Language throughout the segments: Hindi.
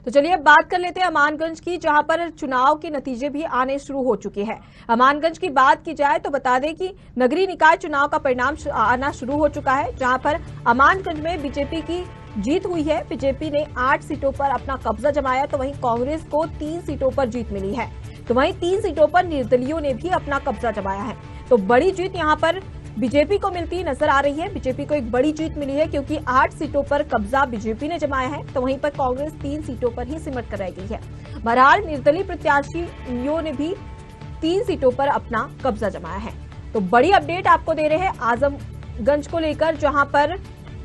तो चलिए अब बात कर लेते हैं अमानगंज की, जहां पर चुनाव के नतीजे भी आने शुरू हो चुके हैं। अमानगंज की बात की जाए तो बता दें कि नगरीय निकाय चुनाव का परिणाम आना शुरू हो चुका है, जहां पर अमानगंज में बीजेपी की जीत हुई है। बीजेपी ने 8 सीटों पर अपना कब्जा जमाया, तो वहीं कांग्रेस को 3 सीटों पर जीत मिली है। तो वहीं 3 सीटों पर निर्दलीयों ने भी अपना कब्जा जमाया है। तो बड़ी जीत यहां पर बीजेपी को मिलती नजर आ रही है। बीजेपी को एक बड़ी जीत मिली है, क्योंकि 8 सीटों पर कब्जा बीजेपी ने जमाया है, तो वहीं पर कांग्रेस 3 सीटों पर ही सिमट कर रह गई है। बहरहाल निर्दलीय प्रत्याशियों ने भी 3 सीटों पर अपना कब्जा जमाया है। तो बड़ी अपडेट आपको दे रहे हैं आजमगंज को लेकर, जहां पर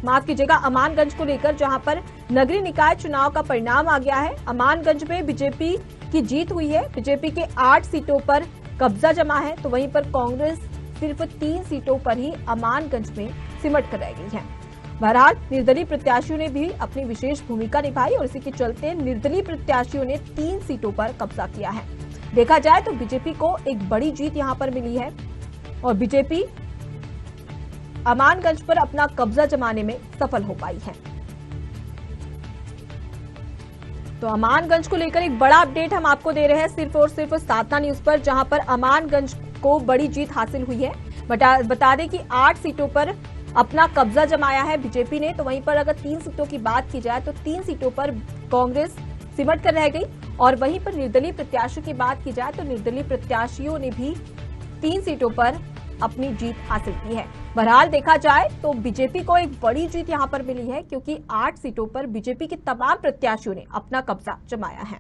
माफ कीजिएगा अमानगंज को लेकर, जहां पर नगरीय निकाय चुनाव का परिणाम आ गया है। अमानगंज में बीजेपी की जीत हुई है। बीजेपी के 8 सीटों पर कब्जा जमा है, तो वहीं पर कांग्रेस सिर्फ 3 सीटों पर ही अमानगंज में सिमट कर रह गई है। बहरहाल निर्दलीय प्रत्याशियों ने भी अपनी विशेष भूमिका निभाई और इसी के चलते निर्दलीय प्रत्याशियों ने 3 सीटों पर कब्जा किया है। देखा जाए तो बीजेपी को एक बड़ी जीत यहां पर मिली है और बीजेपी अमानगंज पर अपना कब्जा जमाने में सफल हो पाई है। तो अमानगंज को लेकर एक बड़ा अपडेट हम आपको दे रहे हैं सिर्फ और सिर्फ साधना न्यूज पर, जहां पर अमानगंज को बड़ी जीत हासिल हुई है। बता दें कि 8 सीटों पर अपना कब्जा जमाया है बीजेपी ने, तो वहीं पर अगर 3 सीटों की बात की जाए तो 3 सीटों पर कांग्रेस सिमट कर रह गई और वहीं पर निर्दलीय प्रत्याशियों की बात की जाए तो निर्दलीय प्रत्याशियों ने भी 3 सीटों पर अपनी जीत हासिल की है। बहरहाल देखा जाए तो बीजेपी को एक बड़ी जीत यहां पर मिली है, क्योंकि 8 सीटों पर बीजेपी के तमाम प्रत्याशियों ने अपना कब्जा जमाया है।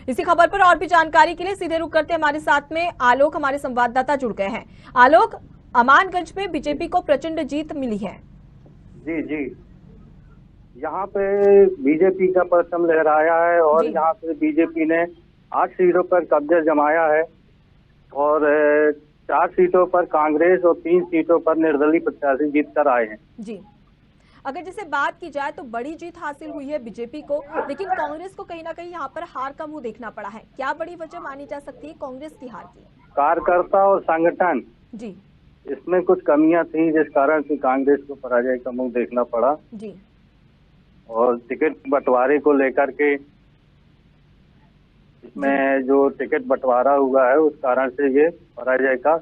इसी खबर पर और भी जानकारी के लिए सीधे रुक करते हमारे साथ में आलोक, हमारे संवाददाता जुड़ गए हैं। आलोक, अमानगंज में बीजेपी को प्रचंड जीत मिली है। जी जी, यहाँ पे बीजेपी का परचम लहराया है और यहाँ पे बीजेपी ने 8 सीटों पर कब्जा जमाया है और 4 सीटों पर कांग्रेस और 3 सीटों पर निर्दलीय प्रत्याशी जीत कर आए हैं। जी, अगर जैसे बात की जाए तो बड़ी जीत हासिल हुई है बीजेपी को, लेकिन कांग्रेस को कहीं ना कहीं यहाँ पर हार का मुंह देखना पड़ा है। क्या बड़ी वजह मानी जा सकती है कांग्रेस की हार की? कार्यकर्ता और संगठन जी, इसमें कुछ कमियां थी, जिस कारण से कांग्रेस को पराजय का मुंह देखना पड़ा। जी, और टिकट बंटवारे को लेकर के इसमें जो टिकट बंटवारा हुआ है उस कारण से ये पराजय का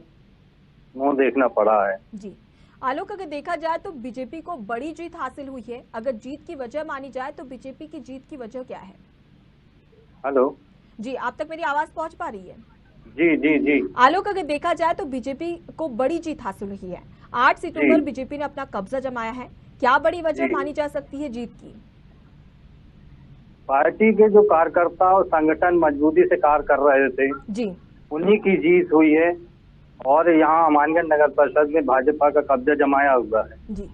मुंह देखना पड़ा है। जी आलोक, अगर देखा जाए तो बीजेपी को बड़ी जीत हासिल हुई है। अगर जीत की वजह मानी जाए तो बीजेपी की जीत की वजह क्या है? हेलो जी, आप तक मेरी आवाज पहुंच पा रही है? जी जी जी आलोक, अगर देखा जाए तो बीजेपी को बड़ी जीत हासिल हुई है। 8 सीटों पर बीजेपी ने अपना कब्जा जमाया है। क्या बड़ी वजह मानी जा सकती है जीत की? पार्टी के जो कार्यकर्ता और संगठन मजबूती से कार्य कर रहे थे जी, उन्हीं की जीत हुई है और यहाँ अमानगंज नगर परिषद में भाजपा का कब्जा जमाया हुआ है। जी,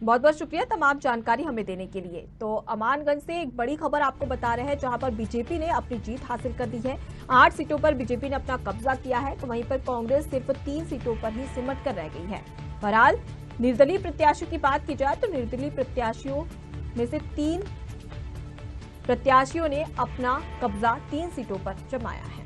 बहुत बहुत शुक्रिया तमाम जानकारी हमें देने के लिए। तो अमानगंज से एक बड़ी खबर आपको बता रहे हैं, जहां पर बीजेपी ने अपनी जीत हासिल कर दी है। 8 सीटों पर बीजेपी ने अपना कब्जा किया है, तो वहीं पर कांग्रेस सिर्फ 3 सीटों पर ही सिमट कर रह गई है। बहरहाल निर्दलीय प्रत्याशियों की बात की जाए तो निर्दलीय प्रत्याशियों में से 3 प्रत्याशियों ने अपना कब्जा 3 सीटों पर जमाया है।